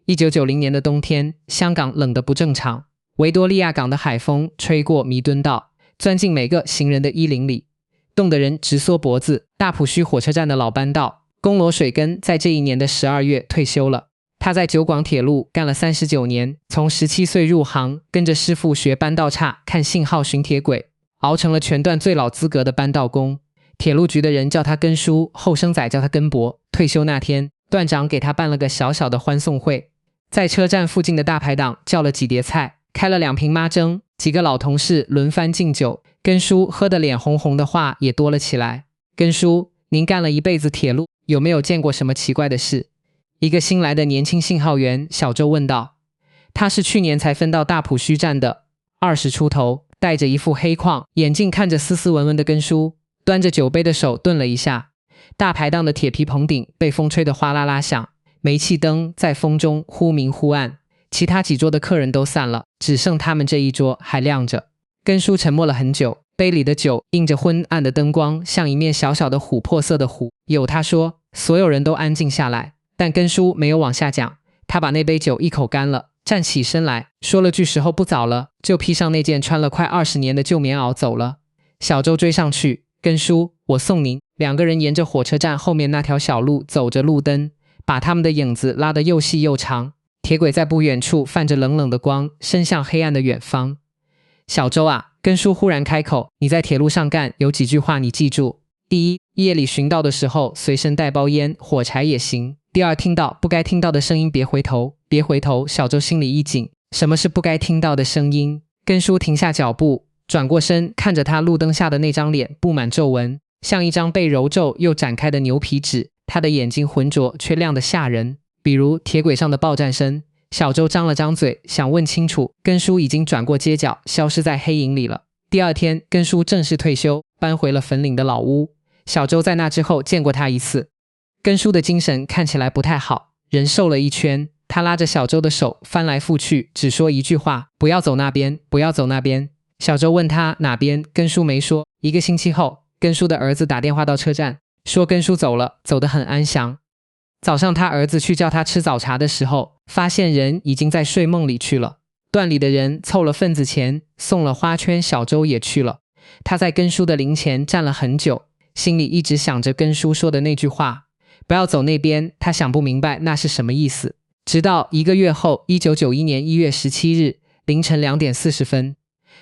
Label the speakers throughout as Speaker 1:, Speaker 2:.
Speaker 1: 1990年的冬天，香港冷得不正常，维多利亚港的海风吹过弥敦道，钻进每个行人的衣领里，冻得人直缩脖子。大埔墟火车站的老班道龚罗水根在这一年的12月退休了。他在九广铁路干了39年，从17岁入行，跟着师傅学搬道岔、看信号、巡铁轨，熬成了全段最老资格的搬道工。铁路局的人叫他根叔，后生仔叫他根伯。退休那天，段长给他办了个小小的欢送会，在车站附近的大排档叫了几碟菜，开了2瓶妈蒸，几个老同事轮番敬酒，根叔喝得脸红红的话也多了起来。根叔，您干了一辈子铁路，有没有见过什么奇怪的事？一个新来的年轻信号员小周问道。他是去年才分到大埔墟站的，20出头，戴着一副黑框眼镜，看着斯斯文文的根叔，端着酒杯的手顿了一下。大排档的铁皮棚顶被风吹得哗啦啦响，煤气灯在风中忽明忽暗，其他几桌的客人都散了，只剩他们这一桌还亮着。根叔沉默了很久，杯里的酒映着昏暗的灯光，像一面小小的琥珀色的湖。有他说，所有人都安静下来，但根叔没有往下讲，他把那杯酒一口干了，站起身来，说了句时候不早了，就披上那件穿了快20年的旧棉袄走了。小周追上去，根叔，我送您。2个人沿着火车站后面那条小路走着路灯，把他们的影子拉得又细又长。铁轨在不远处泛着冷冷的光，伸向黑暗的远方。小周啊，根叔忽然开口，你在铁路上干，有几句话你记住。第一，夜里巡道的时候随身带包烟，火柴也行。第二，听到不该听到的声音别回头，别回头。小周心里一紧，什么是不该听到的声音？根叔停下脚步，转过身，看着他路灯下的那张脸，布满皱纹，像一张被揉皱又展开的牛皮纸。他的眼睛浑浊却亮得吓人，比如铁轨上的报站声。小周张了张嘴，想问清楚，根叔已经转过街角，消失在黑影里了。第二天，根叔正式退休，搬回了粉岭的老屋。小周在那之后见过他一次。根叔的精神看起来不太好，人瘦了一圈。他拉着小周的手翻来覆去，只说一句话，不要走那边，不要走那边。小周问他哪边，根叔没说。1个星期后，根叔的儿子打电话到车站，说根叔走了，走得很安详。早上他儿子去叫他吃早茶的时候，发现人已经在睡梦里去了。段里的人凑了份子钱，送了花圈，小周也去了。他在根叔的灵前站了很久，心里一直想着根叔说的那句话，不要走那边。他想不明白那是什么意思，直到1个月后，1991年1月17日凌晨2点40分，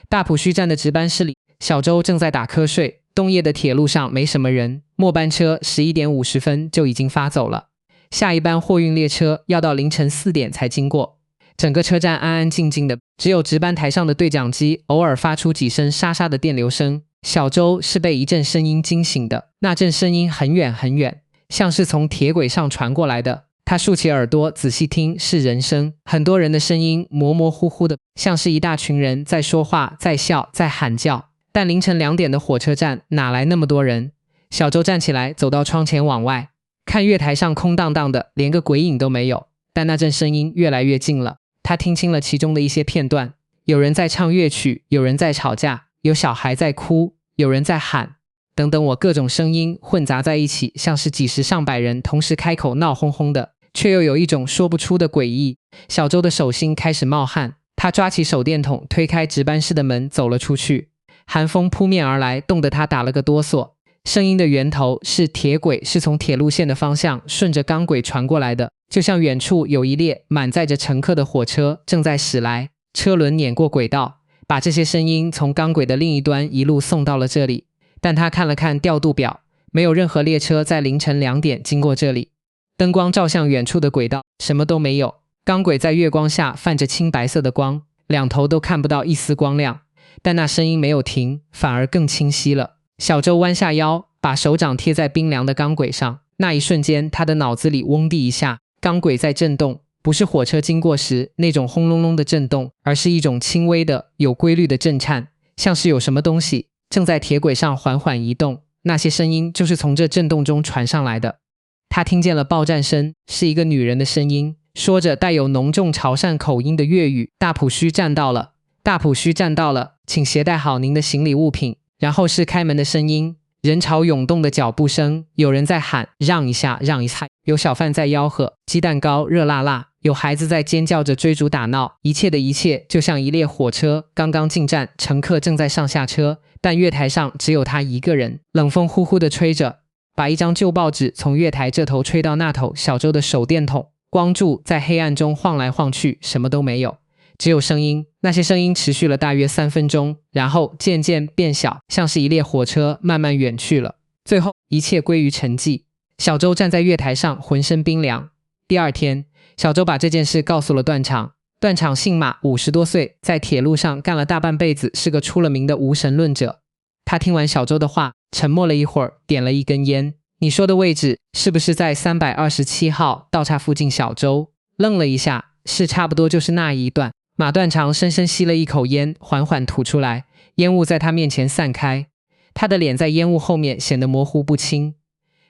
Speaker 1: 大埔墟站的值班室里，小周正在打瞌睡。冬夜的铁路上没什么人，末班车11点50分就已经发走了，下一班货运列车要到凌晨4点才经过。整个车站安安静静的，只有值班台上的对讲机偶尔发出几声沙沙的电流声。小周是被一阵声音惊醒的，那阵声音很远很远，像是从铁轨上传过来的。他竖起耳朵仔细听，是人声，很多人的声音，模模糊糊的，像是一大群人在说话，在笑，在喊叫。但凌晨2点的火车站哪来那么多人？小周站起来，走到窗前往外看，月台上空荡荡的，连个鬼影都没有。但那阵声音越来越近了，他听清了其中的一些片段，有人在唱乐曲，有人在吵架，有小孩在哭，有人在喊，等等，我各种声音混杂在一起，像是几十上百人同时开口闹哄哄的，却又有一种说不出的诡异。小周的手心开始冒汗，他抓起手电筒，推开值班室的门，走了出去。寒风扑面而来，冻得他打了个哆嗦。声音的源头是铁轨，是从铁路线的方向顺着钢轨传过来的，就像远处有一列满载着乘客的火车正在驶来，车轮碾过轨道，把这些声音从钢轨的另一端一路送到了这里。但他看了看调度表，没有任何列车在凌晨2点经过这里。灯光照向远处的轨道，什么都没有。钢轨在月光下泛着青白色的光，两头都看不到一丝光亮。但那声音没有停，反而更清晰了。小周弯下腰，把手掌贴在冰凉的钢轨上，那一瞬间他的脑子里嗡地一下，钢轨在震动，不是火车经过时那种轰隆隆的震动，而是一种轻微的有规律的震颤，像是有什么东西正在铁轨上缓缓移动。那些声音就是从这震动中传上来的。他听见了报站声，是一个女人的声音，说着带有浓重潮汕口音的粤语，大埔墟站到了，大埔墟站到了，请携带好您的行李物品。然后是开门的声音，人潮涌动的脚步声，有人在喊让一下让一下，有小贩在吆喝鸡蛋糕热辣辣，有孩子在尖叫着追逐打闹，一切的一切就像一列火车刚刚进站，乘客正在上下车，但月台上只有他一个人。冷风呼呼地吹着，把一张旧报纸从月台这头吹到那头。小周的手电筒光柱在黑暗中晃来晃去，什么都没有，只有声音。那些声音持续了大约3分钟，然后渐渐变小，像是一列火车慢慢远去了。最后一切归于沉寂。小周站在月台上，浑身冰凉。第二天，小周把这件事告诉了段场。段场姓马，50多岁，在铁路上干了大半辈子，是个出了名的无神论者。他听完小周的话，沉默了一会儿，点了一根烟。你说的位置是不是在327号道岔附近？小周愣了一下，是，差不多就是那一段。马段长深深吸了一口烟，缓缓吐出来，烟雾在他面前散开，他的脸在烟雾后面显得模糊不清。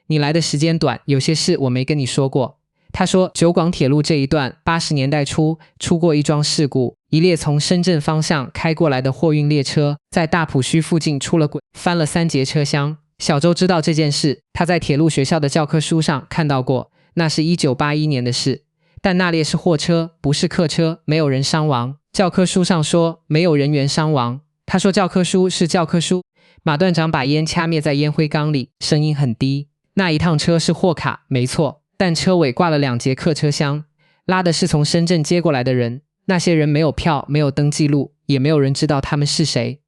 Speaker 1: 你来的时间短，有些事我没跟你说过。他说九广铁路这一段80年代初出过一桩事故，一列从深圳方向开过来的货运列车在大埔墟附近出了轨，翻了3节车厢。小周知道这件事，他在铁路学校的教科书上看到过，那是1981年的事，但那列是货车，不是客车，没有人伤亡。教科书上说没有人员伤亡。他说教科书是教科书。马段长把烟掐灭在烟灰缸里，声音很低。那一趟车是货卡，没错，但车尾挂了2节客车厢，拉的是从深圳接过来的人。那些人没有票，没有登记录，也没有人知道他们是谁。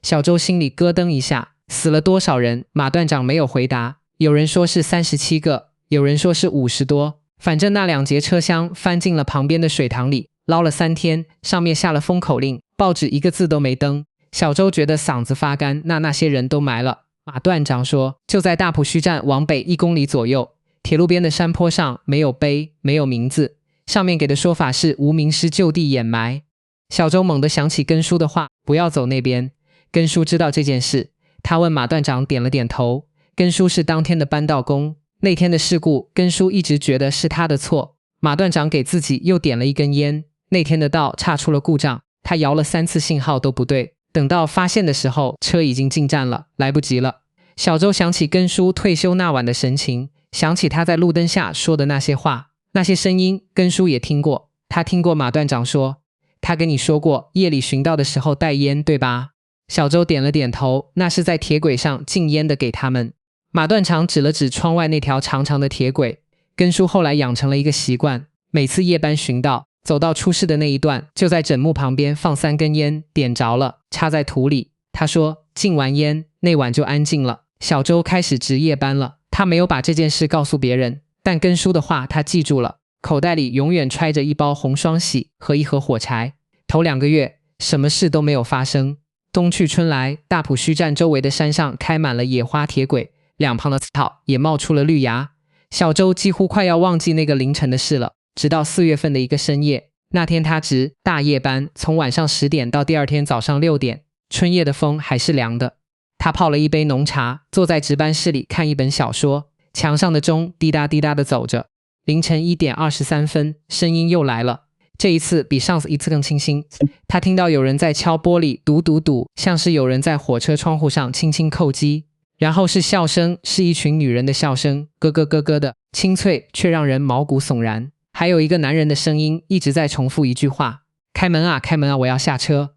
Speaker 1: 小周心里咯噔一下，死了多少人？马段长没有回答。有人说是37个，有人说是50多，反正那2节车厢翻进了旁边的水塘里，捞了3天，上面下了封口令，报纸一个字都没登。小周觉得嗓子发干，那些人都埋了。马段长说，就在大埔墟站往北1公里左右，铁路边的山坡上，没有碑，没有名字，上面给的说法是无名尸就地掩埋。小周猛地想起根叔的话，不要走那边。根叔知道这件事，他问马段长，点了点头。根叔是当天的搬道工，那天的事故，根叔一直觉得是他的错。马段长给自己又点了一根烟。那天的道岔出了故障，他摇了3次信号都不对，等到发现的时候，车已经进站了，来不及了。小周想起根叔退休那晚的神情，想起他在路灯下说的那些话，那些声音，根叔也听过。他听过马段长说，他跟你说过夜里巡道的时候带烟，对吧？小周点了点头，那是在铁轨上禁烟的给他们。马段长指了指窗外那条长长的铁轨。根叔后来养成了一个习惯，每次夜班巡道走到出事的那一段，就在枕木旁边放3根烟，点着了插在土里。他说禁完烟那晚就安静了。小周开始值夜班了，他没有把这件事告诉别人，但根叔的话他记住了，口袋里永远揣着一包红双喜和一盒火柴。头2个月什么事都没有发生。冬去春来，大埔墟站周围的山上开满了野花铁轨，两旁的草也冒出了绿芽。小周几乎快要忘记那个凌晨的事了，直到4月份的一个深夜，那天他值大夜班，从晚上10点到第二天早上6点，春夜的风还是凉的。他泡了一杯浓茶，坐在值班室里看一本小说，墙上的钟滴答滴答地走着。凌晨1点23分，声音又来了，这一次比上次一次更清晰。他听到有人在敲玻璃，嘟嘟嘟，像是有人在火车窗户上轻轻叩击。然后是笑声，是一群女人的笑声，咯咯咯咯的，清脆却让人毛骨悚然。还有一个男人的声音一直在重复一句话：开门啊，开门啊，我要下车。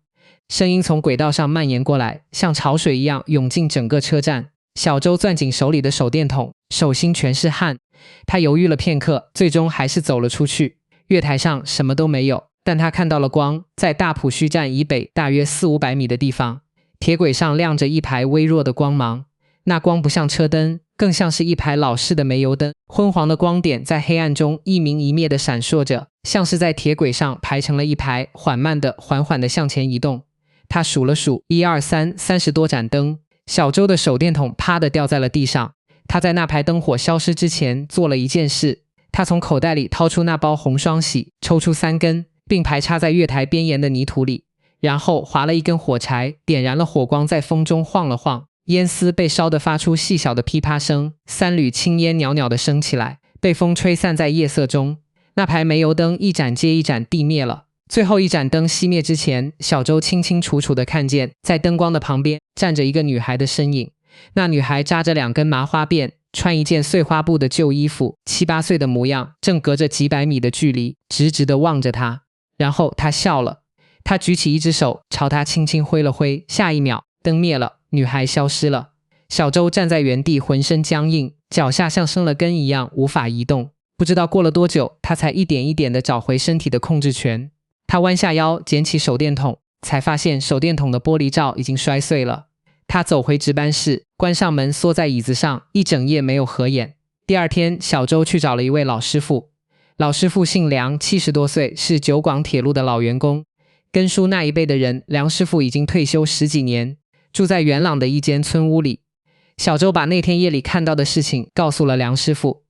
Speaker 1: 声音从轨道上蔓延过来，像潮水一样涌进整个车站。小周攥紧手里的手电筒，手心全是汗。他犹豫了片刻，最终还是走了出去。月台上什么都没有，但他看到了光，在大埔墟站以北大约400-500米的地方，铁轨上亮着一排微弱的光芒。那光不像车灯，更像是一排老式的煤油灯，昏黄的光点在黑暗中一明一灭地闪烁着，像是在铁轨上排成了一排，缓慢地向前移动。他数了数，1、2、3 ，30多盏灯。小周的手电筒啪地掉在了地上。他在那排灯火消失之前做了一件事，他从口袋里掏出那包红双喜，抽出3根，并排插在月台边沿的泥土里，然后划了一根火柴，点燃了火光，在风中晃了晃。烟丝被烧得发出细小的噼啪声，3缕青烟袅袅地升起来，被风吹散在夜色中。那排煤油灯一盏接一盏地灭了。最后一盏灯熄灭之前，小周清清楚楚地看见，在灯光的旁边站着一个女孩的身影。那女孩扎着2根麻花辫，穿一件碎花布的旧衣服，7、8岁的模样，正隔着几百米的距离直直地望着他。然后他笑了，他举起一只手朝他轻轻挥了挥，下一秒灯灭了，女孩消失了。小周站在原地，浑身僵硬，脚下像生了根一样无法移动。不知道过了多久，他才一点一点地找回身体的控制权。他弯下腰捡起手电筒，才发现手电筒的玻璃罩已经摔碎了。他走回值班室，关上门，缩在椅子上，一整夜没有合眼。第二天，小周去找了一位老师傅。老师傅姓梁，70多岁，是九广铁路的老员工。根叔那一辈的人，梁师傅已经退休10几年，住在元朗的一间村屋里。小周把那天夜里看到的事情告诉了梁师傅。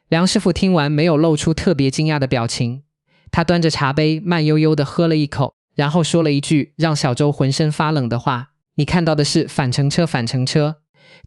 Speaker 1: 梁师傅听完没有露出特别惊讶的表情，他端着茶杯慢悠悠地喝了一口，然后说了一句让小周浑身发冷的话：你看到的是返程车，返程车，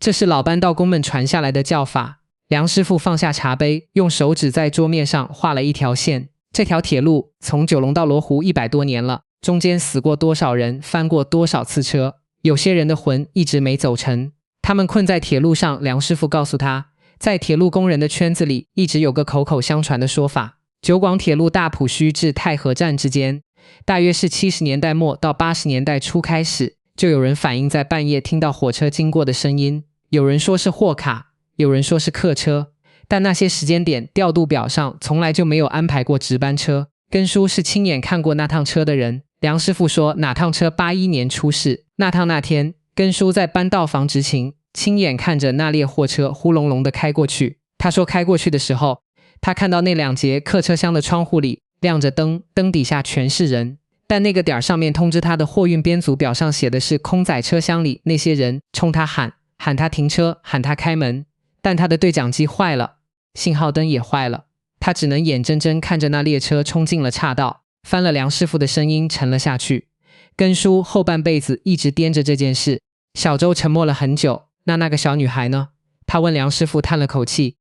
Speaker 1: 这是老班道工们传下来的叫法。梁师傅放下茶杯，用手指在桌面上画了一条线。这条铁路从九龙到罗湖100多年了，中间死过多少人，翻过多少次车，有些人的魂一直没走成，他们困在铁路上。梁师傅告诉他，在铁路工人的圈子里一直有个口口相传的说法，九广铁路大埔墟至太和站之间，大约是70年代末到80年代初开始，就有人反映在半夜听到火车经过的声音，有人说是货卡，有人说是客车，但那些时间点调度表上从来就没有安排过值班车。根叔是亲眼看过那趟车的人，梁师傅说哪趟车81年出事，那天根叔在班道房执勤，亲眼看着那列货车呼隆隆地开过去。他说开过去的时候，他看到那2节客车厢的窗户里亮着灯，灯底下全是人，但那个点上面通知他的货运编组表上写的是空载车厢里那些人冲他喊他停车，喊他开门，但他的对讲机坏了，信号灯也坏了，他只能眼睁睁看着那列车冲进了岔道，翻了。梁师傅的声音沉了下去。根叔后半辈子一直掂着这件事。小周沉默了很久，那个小女孩呢？他问梁师傅，叹了口气。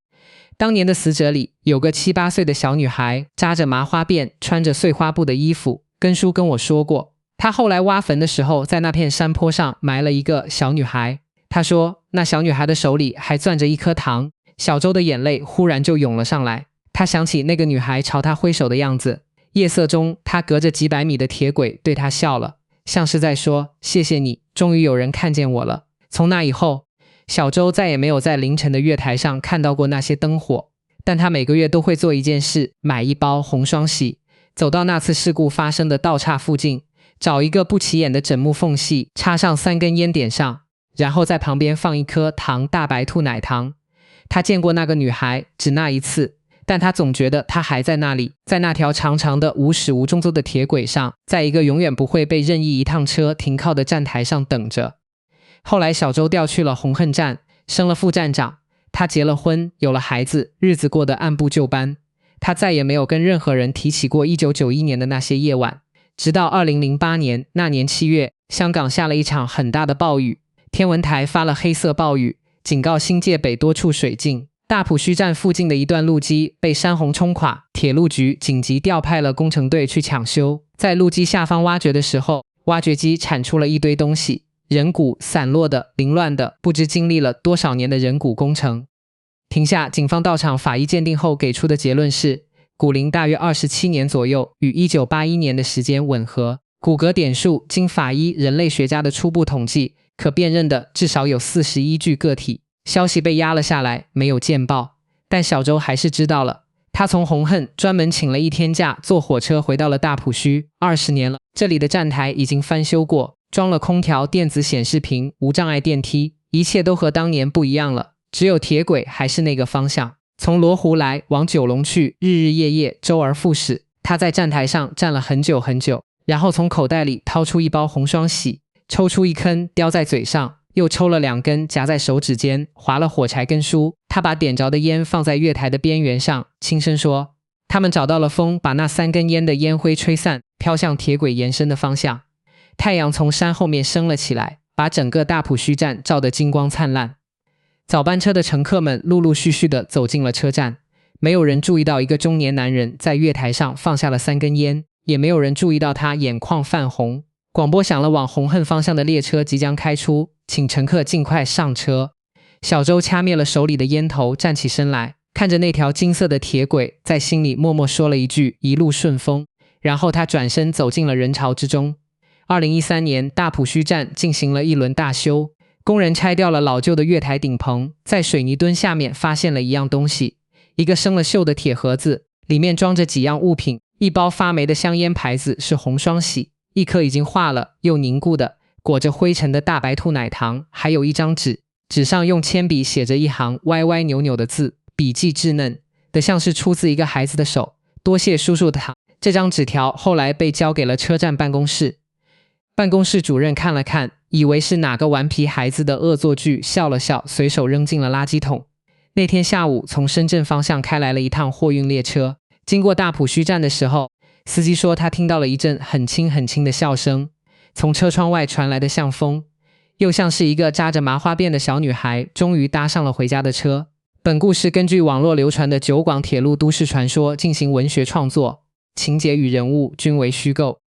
Speaker 1: 当年的死者里有个7、8岁的小女孩，扎着麻花辫，穿着碎花布的衣服。根叔跟我说过，他后来挖坟的时候在那片山坡上埋了一个小女孩。他说那小女孩的手里还攥着一颗糖。小周的眼泪忽然就涌了上来，他想起那个女孩朝他挥手的样子。夜色中，他隔着几百米的铁轨对他笑了，像是在说谢谢你，终于有人看见我了。从那以后，小周再也没有在凌晨的月台上看到过那些灯火，但他每个月都会做一件事，买一包红双喜，走到那次事故发生的道岔附近，找一个不起眼的枕木缝隙，插上3根烟点上，然后在旁边放一颗糖大白兔奶糖。他见过那个女孩，只那一次，但他总觉得她还在那里，在那条长长的无始无终的铁轨上，在一个永远不会被任意一趟车停靠的站台上等着。后来小周调去了红恨站，升了副站长，他结了婚，有了孩子，日子过得按部就班。他再也没有跟任何人提起过1991年的那些夜晚，直到2008年，那年7月，香港下了一场很大的暴雨，天文台发了黑色暴雨，警告新界北多处水浸。大埔墟站附近的一段路基被山洪冲垮，铁路局紧急调派了工程队去抢修。在路基下方挖掘的时候，挖掘机铲出了一堆东西，人骨散落的、凌乱的，不知经历了多少年的人骨工程。停下，警方到场法医鉴定后给出的结论是，骨龄大约27年左右，与1981年的时间吻合。骨骼点数经法医人类学家的初步统计，可辨认的至少有41具个体。消息被压了下来，没有见报，但小周还是知道了。他从红恨专门请了1天假，坐火车回到了大埔墟。20年了，这里的站台已经翻修过，装了空调、电子显示屏、无障碍电梯，一切都和当年不一样了。只有铁轨还是那个方向，从罗湖来往九龙去，日日夜夜，周而复始。他在站台上站了很久很久，然后从口袋里掏出一包红双喜，抽出一根叼在嘴上，又抽了2根夹在手指间，划了火柴根书。他把点着的烟放在月台的边缘上，轻声说，他们找到了风，把那3根烟的烟灰吹散，飘向铁轨延伸的方向。太阳从山后面升了起来，把整个大埔墟站照得金光灿烂。早班车的乘客们陆陆续续地走进了车站，没有人注意到一个中年男人在月台上放下了3根烟，也没有人注意到他眼眶泛红。广播响了，往红恨方向的列车即将开出，请乘客尽快上车。小周掐灭了手里的烟头，站起身来，看着那条金色的铁轨，在心里默默说了一句一路顺风，然后他转身走进了人潮之中。2013年，大埔墟站进行了一轮大修，工人拆掉了老旧的月台顶棚，在水泥墩下面发现了一样东西，一个生了锈的铁盒子，里面装着几样物品，一包发霉的香烟牌子是红双喜，一颗已经化了又凝固的裹着灰尘的大白兔奶糖，还有一张纸，纸上用铅笔写着一行歪歪扭扭的字，笔迹稚嫩的像是出自一个孩子的手，多谢叔叔的糖。这张纸条后来被交给了车站办公室，办公室主任看了看，以为是哪个顽皮孩子的恶作剧，笑了笑，随手扔进了垃圾桶。那天下午，从深圳方向开来了一趟货运列车，经过大埔墟站的时候，司机说他听到了一阵很轻很轻的笑声，从车窗外传来的像风，又像是一个扎着麻花辫的小女孩终于搭上了回家的车。本故事根据网络流传的九广铁路都市传说进行文学创作，情节与人物均为虚构。